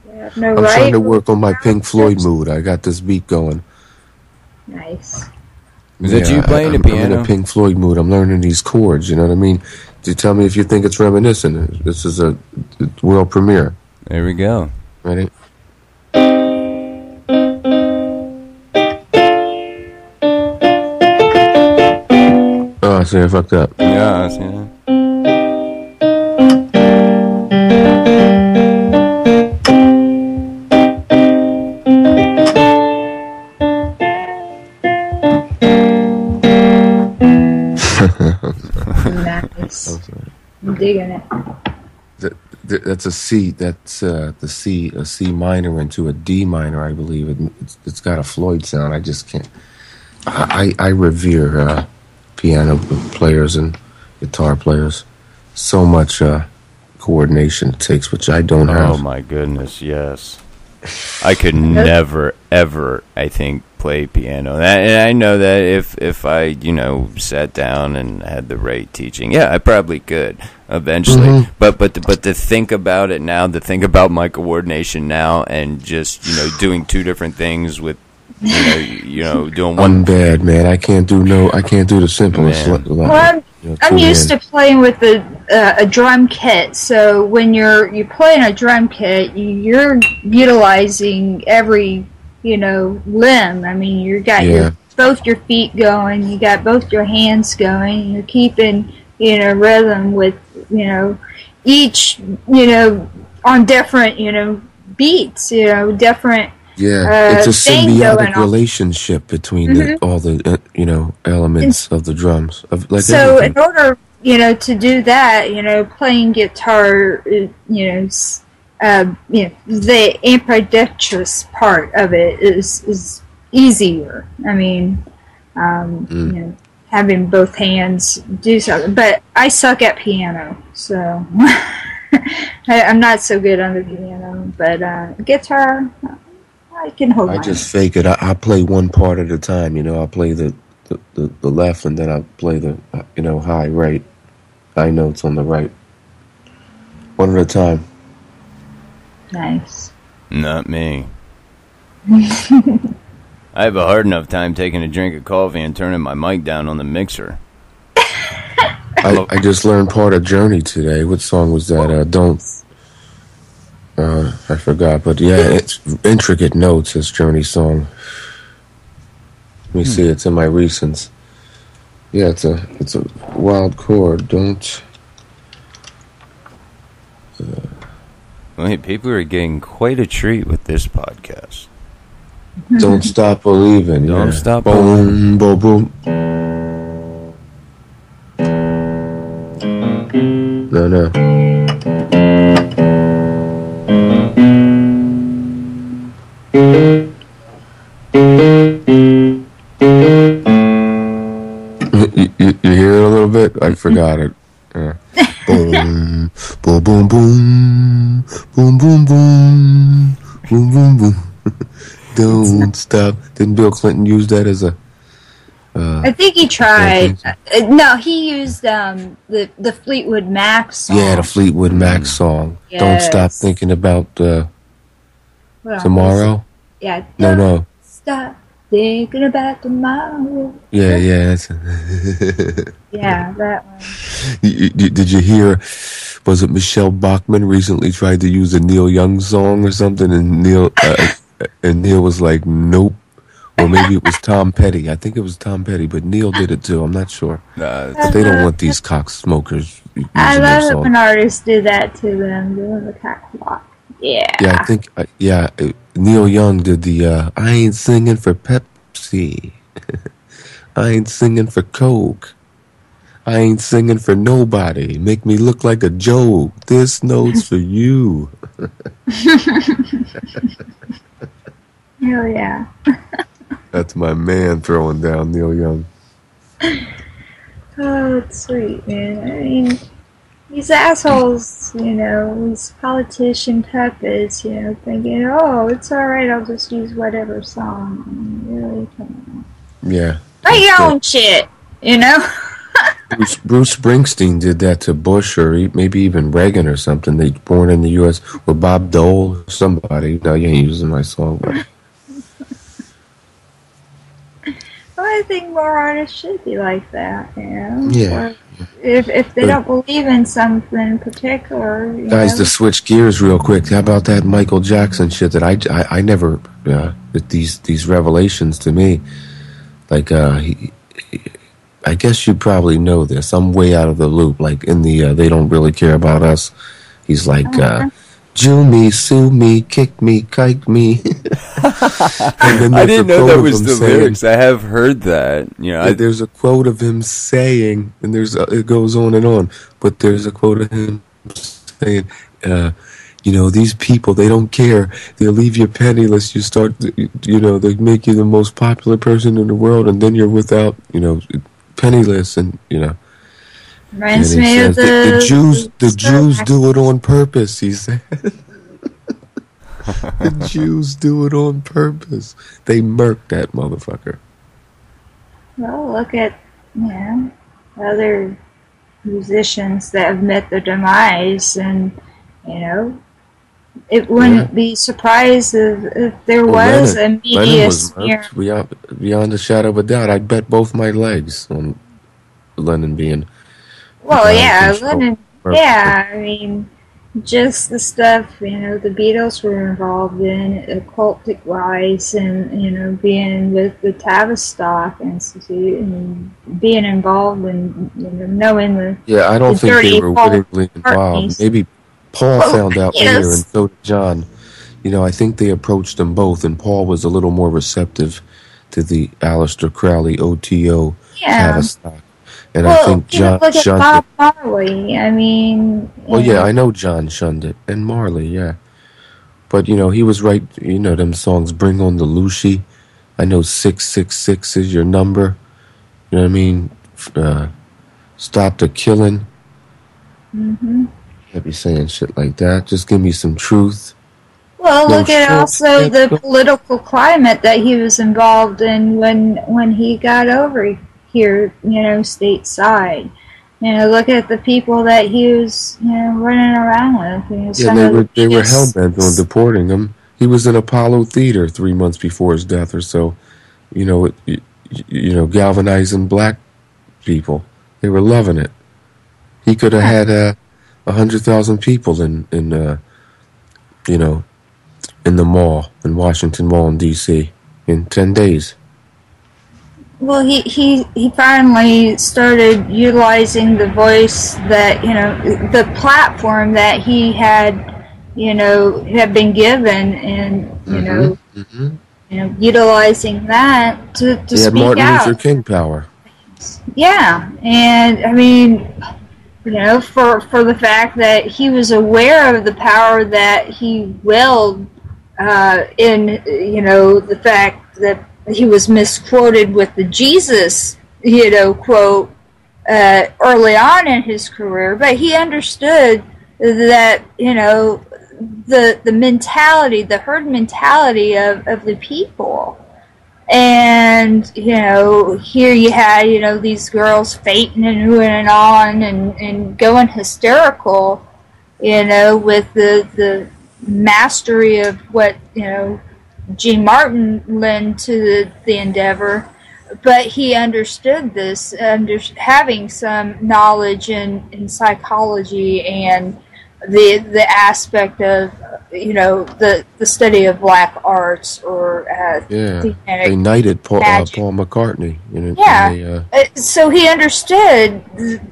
They have no I'm right. trying to work on my Pink Floyd mood. I got this beat going. Nice. Is that you playing the piano? I'm in a Pink Floyd mood. I'm learning these chords, you know what I mean? You tell me if you think it's reminiscent. This is a world premiere. There we go. Ready? Oh, see, I fucked up. Yeah, I see that. Nice. I'm digging it. That's a C. That's the C, a C minor into a D minor, I believe. It's got a Floyd sound. I just can't. I revere piano players and guitar players. So much coordination it takes, which I don't have. Oh my goodness, yes. I could never, ever, I think, play piano. And I know that if I, sat down and had the right teaching, I probably could eventually. Mm-hmm. But to think about it now, to think about my coordination now, and just doing two different things with doing one. I'm bad, man. I can't do the simplest. Well, I'm used to playing with the a drum kit. So when you're playing a drum kit, you're utilizing every limb. I mean, you got both your feet going, you got both your hands going. You're keeping rhythm with each on different beats. Different. Yeah, it's a symbiotic relationship between all the elements of the drums. So in order to do that, playing guitar, the ambidextrous part of it is easier. I mean, having both hands do something. But I suck at piano, so I'm not so good on the piano. But guitar, I can hold. I just fake it. I play one part at a time. I'll play the left, and then I'll play the high notes on the right. One at a time. Nice. Not me. I have a hard enough time taking a drink of coffee and turning my mic down on the mixer. I just learned part of Journey today. What song was that? Don't. I forgot, but yeah, it's intricate notes. This Journey song. Let me see. It's in my recents. Yeah, it's a wild chord. Don't. Well, hey, people are getting quite a treat with this podcast. Don't stop believing. Don't stop believing. Boom, boom, boom. No. You hear it a little bit? I forgot it. Boom, boom, boom, boom, boom, boom, boom, boom, boom, boom. Don't stop. Didn't Bill Clinton use that as a? I think he tried. No, he used the Fleetwood Mac song. Yeah, the Fleetwood Mac song. Yes. Don't stop thinking about tomorrow. Yeah. No. Stop thinking about tomorrow. Yeah. Yeah, that one. Did you hear? Was it Michelle Bachmann recently tried to use a Neil Young song or something, and Neil was like, nope. Or maybe it was Tom Petty. I think it was Tom Petty, but Neil did it too. I'm not sure. But they don't want these cock smokers using I love their it when artists do that to them, doing the cock block. Yeah. Yeah, I think, Neil Young did the, I ain't singing for Pepsi. I ain't singing for Coke. I ain't singing for nobody. Make me look like a joke. This note's for you. Hell yeah. That's my man throwing down Neil Young. Oh, it's sweet, man. I mean, these assholes, these politician puppets, thinking, oh, it's alright, I'll just use whatever song. I mean, really, come on. Yeah. Write your own shit, Bruce Springsteen did that to Bush or maybe even Reagan or something. They born in the U.S. or Bob Dole or somebody. No, you ain't using my song, but... I think more artists should be like that, Yeah. If they don't believe in something in particular, Guys, to switch gears real quick, how about that Michael Jackson shit that I never these revelations to me, like I guess you probably know this. I'm way out of the loop. Like in the They Don't Really Care About Us. He's like. Jew me, sue me, kick me, kike me. I didn't know that was the lyrics. I have heard that. There's a quote of him saying, and it goes on and on, but there's a quote of him saying, these people, they don't care. They'll leave you penniless. You start, they make you the most popular person in the world, and then you're without, penniless, and, Reminds me of the Jews do it on purpose, he said. The Jews do it on purpose. They murk that motherfucker. Well, look at, other musicians that have met their demise, and, it wouldn't be surprised if there was a media smear. Beyond a shadow of a doubt. I'd bet both my legs on Lennon being... Well, yeah, Lennon Yeah, I mean, just the stuff, the Beatles were involved in, occultic wise, and, being with the Tavistock Institute, and being involved in, knowing the Yeah, I don't think they were wittingly involved. Parties. Maybe Paul found out later, and so did John. I think they approached them both, and Paul was a little more receptive to the Aleister Crowley OTO Tavistock. And I think John look at shunned Bob it. Marley. I mean... Well, yeah, I know John shunned it. And Marley, yeah. But, he was right. Them songs, Bring on the Lucy. I know 666 is your number. You know what I mean? Stop the Killing. Mm-hmm. I'd be saying shit like that. Just give me some truth. Well, look at also the political climate that he was involved in when he got over here, stateside. Look at the people that he was, running around with. They were hell-bent on deporting him. He was in Apollo Theater 3 months before his death or so, galvanizing black people. They were loving it. He could have had 100,000 people in the mall, in Washington Mall in D.C. in 10 days. Well, he finally started utilizing the voice that, the platform that he had, had been given, and, utilizing that to speak out. He had Martin Luther King power. Yeah, and, I mean, for the fact that he was aware of the power that he willed in, the fact that he was misquoted with the Jesus, quote, early on in his career, but he understood that, the mentality, the herd mentality of the people. And, here you had, these girls fainting and oohing and on and going hysterical, with the mastery of what, Gene Martin lent to the endeavor, but he understood this, having some knowledge in psychology and the aspect of the study of black arts or they knighted Paul McCartney. So he understood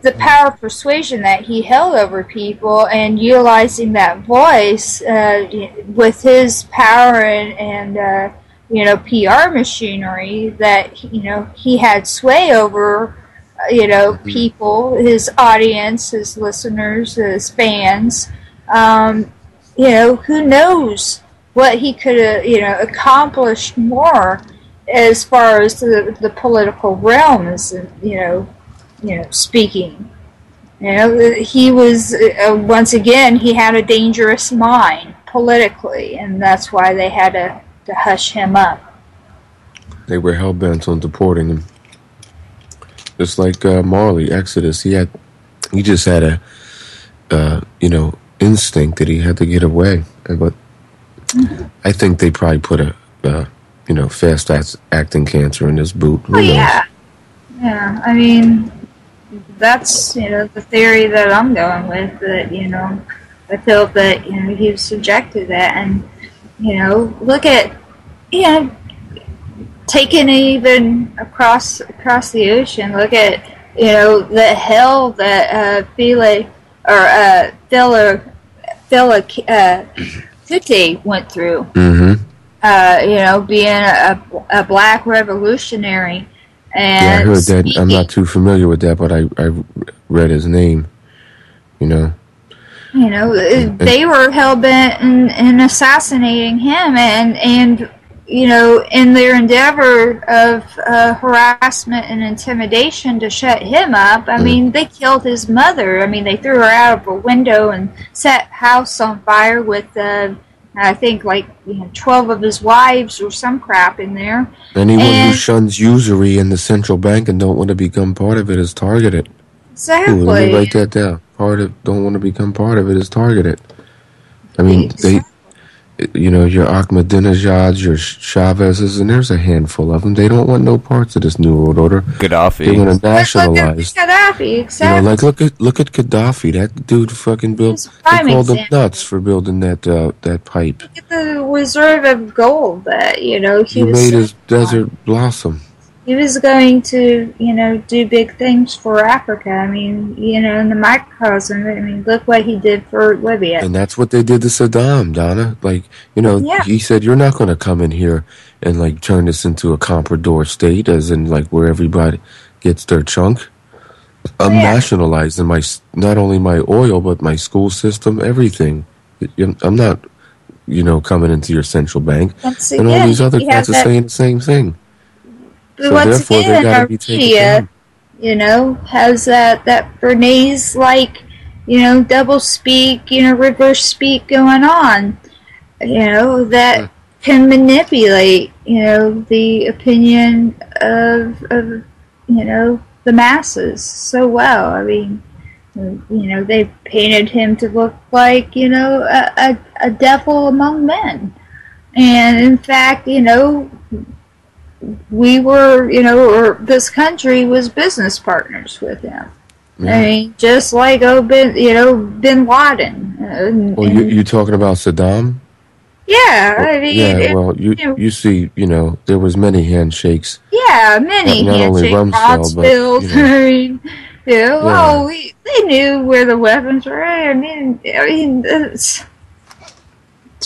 the power of persuasion that he held over people, and utilizing that voice with his power and PR machinery, that he had sway over people, his audience, his listeners, his fans. Who knows what he could have, accomplished more as far as the political realm is, speaking. He was, once again, he had a dangerous mind politically, and that's why they had to hush him up. They were hell-bent on deporting him. Just like Marley, Exodus, he just had a, instinct that he had to get away. But I think they probably put a fast-acting cancer in his boot. Oh, yeah. Yeah, I mean, that's, the theory that I'm going with, that, I felt that, he was subjected to that. And, look at, taking it even across the ocean, look at, the hell that Kuti went through. Mm-hmm. Being a black revolutionary. And I heard that. I'm not too familiar with that, but I read his name. They were hell-bent in assassinating him, and in their endeavor of harassment and intimidation to shut him up, I mean, they killed his mother. I mean, they threw her out of a window and set house on fire with, I think, 12 of his wives or some crap in there. Anyone who shuns usury in the central bank and don't want to become part of it is targeted. Exactly. Ooh, let me write that down. Don't want to become part of it is targeted. I mean, your Ahmadinejads, your Chavezes, and there's a handful of them. They don't want no parts of this New World Order. Gaddafi. They want to nationalize. Gaddafi, exactly. Look at Gaddafi. That dude fucking built. They called him nuts for building that pipe. Look at the reserve of gold that he made his desert blossom. He was going to, do big things for Africa. I mean, in the microcosm. I mean, look what he did for Libya. And that's what they did to Saddam, Donna. Like, he said, you're not going to come in here and, like, turn this into a comprador state, as in, like, where everybody gets their chunk. I'm nationalizing not only my oil, but my school system, everything. I'm not, coming into your central bank. And all these other guys are saying the same thing. But so once therefore, again, they got to be taken down. Has that Bernays, double speak, reverse speak going on, that can manipulate, the opinion of the masses so well. I mean, they painted him to look like, a devil among men. And in fact, we were, or this country was business partners with him. Yeah. I mean, just like Bin Laden. You talking about Saddam? Yeah, I mean, you see, there was many handshakes. Yeah, many not handshakes. Only Rumsfeld, but I mean, they knew where the weapons were. I mean, it's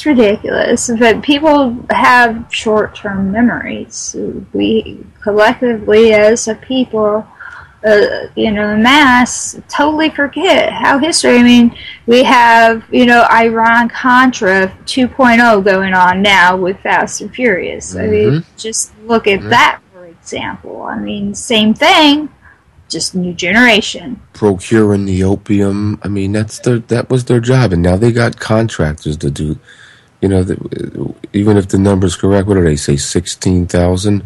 ridiculous, but people have short-term memories. We collectively, as a people, mass, totally forget how history. I mean, we have, Iran-Contra 2.0 going on now with Fast and Furious. I mean, just look at that, for example. I mean, same thing, just new generation. Procuring the opium. I mean, that was their job, and now they got contractors to do. Even if the number's correct, what do they say? 16,000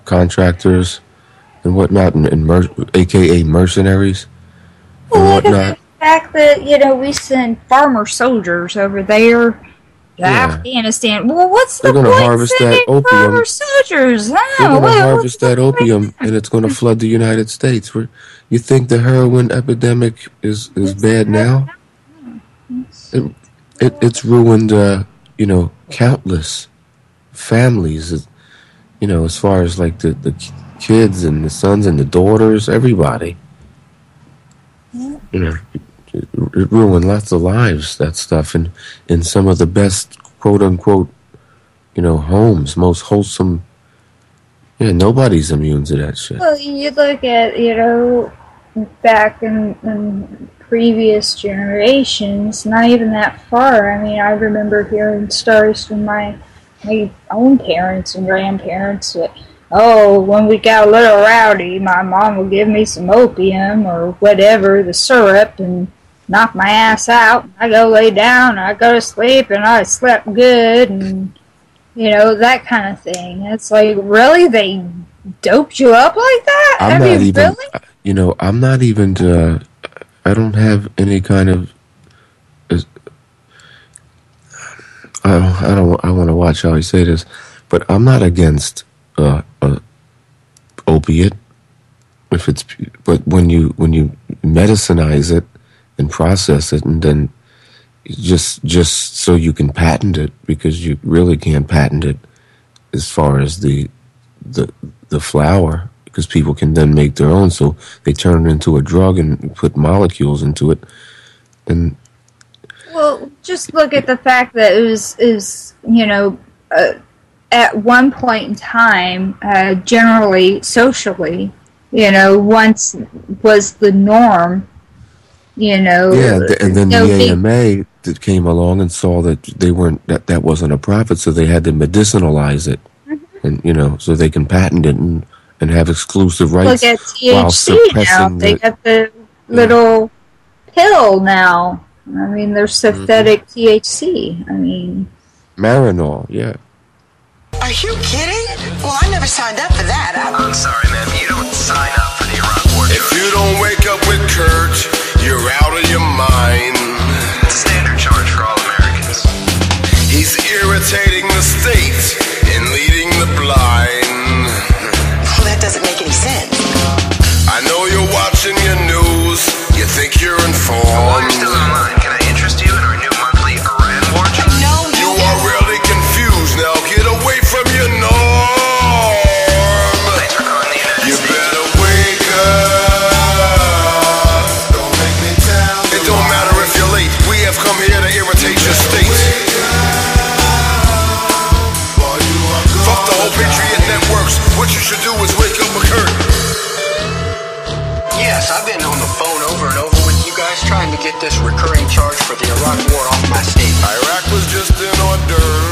contractors and whatnot, aka mercenaries and whatnot. The fact that we send farmer soldiers over there to Afghanistan. Well, what's the point harvest that opium? Farmer soldiers? They're going to harvest that opium, and it's going to flood the United States. You think the heroin epidemic is bad now? It's ruined, countless families, as far as, like, the kids and the sons and the daughters, everybody. It ruined lots of lives, that stuff, and in some of the best, quote-unquote, homes, most wholesome. Nobody's immune to that shit. Well, you look at, back in previous generations, not even that far. I mean, I remember hearing stories from my own parents and grandparents that, when we got a little rowdy, my mom would give me some opium or whatever, the syrup, and knock my ass out. I go lay down, I go to sleep, and I slept good, and, that kind of thing. It's like, really? They doped you up like that? I'm not even, I don't have any kind of. I want to watch how I say this, but I'm not against opiate. But when you medicinize it and process it, and then just so you can patent it, because you really can't patent it as far as the flower. Because people can then make their own, so they turn it into a drug and put molecules into it. And well, just look at the fact that it was at one point in time, generally socially, once was the norm. And then the AMA that came along and saw that they weren't that wasn't a profit, so they had to medicinalize it, and so they can patent it and have exclusive rights. Look at THC now. They got the little pill now. I mean, there's synthetic THC. I mean, Marinol, yeah. Are you kidding? Well, I never signed up for that. I'm sorry, ma'am. You don't sign up for the Iraq War. If you don't wake up with Kurt, you're out of your mind. It's a standard charge for all Americans. irritating the state and leading the blind. Well, that doesn't make any sense. I know you're watching your news, you think you're informed. While you're still online, can I interest you in our new monthly Iran war chart? No, You are really confused now, get away from your norm. Thanks for calling the United You States. better wake up. Don't make me tell you. It don't matter if you're late, we have come here to irritate your state. Fuck the whole Patriot networks, what you should do is wake up McCurdy. Yes, I've been on the phone over and over with you guys trying to get this recurring charge for the Iraq war off my state. Iraq was just an hors d'oeuvre.